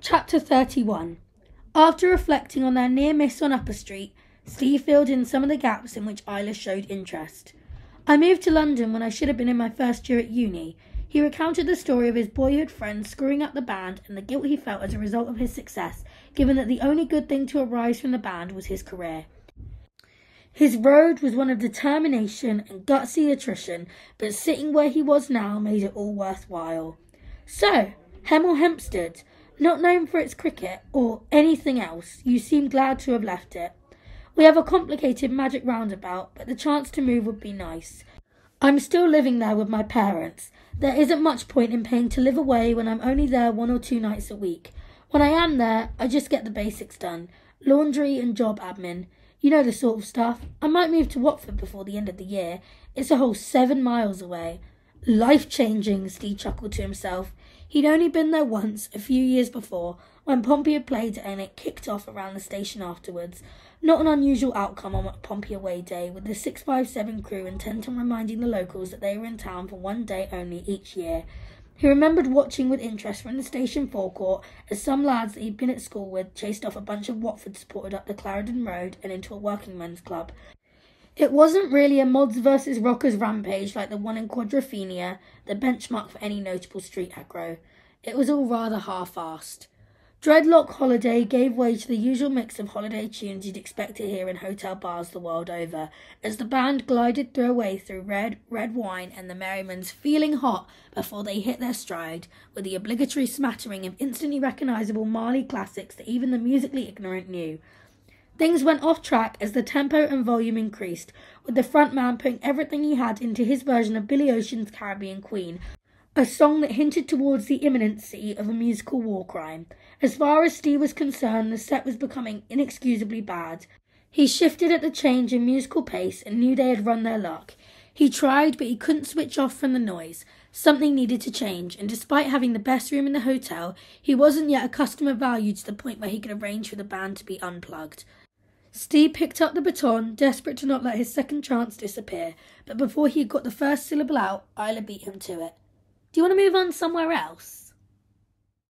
Chapter 31. After reflecting on their near miss on Upper Street, Steve filled in some of the gaps in which Isla showed interest. I moved to London when I should have been in my first year at uni. He recounted the story of his boyhood friends screwing up the band and the guilt he felt as a result of his success, given that the only good thing to arise from the band was his career. His road was one of determination and gutsy attrition, but sitting where he was now made it all worthwhile. So, Hemel Hempstead, not known for its cricket or anything else, you seem glad to have left it. We have a complicated magic roundabout, but the chance to move would be nice. I'm still living there with my parents. There isn't much point in paying to live away when I'm only there 1 or 2 nights a week. When I am there, I just get the basics done. Laundry and job admin. You know the sort of stuff. I might move to Watford before the end of the year. It's a whole 7 miles away. Life-changing, Steve chuckled to himself. He'd only been there once, a few years before, when Pompey had played it and it kicked off around the station afterwards. Not an unusual outcome on a Pompey away day, with the 657 crew intent on reminding the locals that they were in town for 1 day only each year. He remembered watching with interest from the station forecourt as some lads that he'd been at school with chased off a bunch of Watford supporters up the Clarendon Road and into a working men's club. It wasn't really a mods versus rockers rampage like the one in Quadrophenia, the benchmark for any notable street aggro. It was all rather half-assed. Dreadlock Holiday gave way to the usual mix of holiday tunes you'd expect to hear in hotel bars the world over, as the band glided away through red wine and the Merrymans feeling hot before they hit their stride, with the obligatory smattering of instantly recognisable Marley classics that even the musically ignorant knew. Things went off track as the tempo and volume increased, with the front man putting everything he had into his version of Billy Ocean's Caribbean Queen, a song that hinted towards the imminency of a musical war crime. As far as Steve was concerned, the set was becoming inexcusably bad. He shifted at the change in musical pace and knew they had run their luck. He tried, but he couldn't switch off from the noise. Something needed to change, and despite having the best room in the hotel, he wasn't yet a customer value to the point where he could arrange for the band to be unplugged. Steve picked up the baton, desperate to not let his second chance disappear, but before he had got the first syllable out, Isla beat him to it. "Do you want to move on somewhere else?"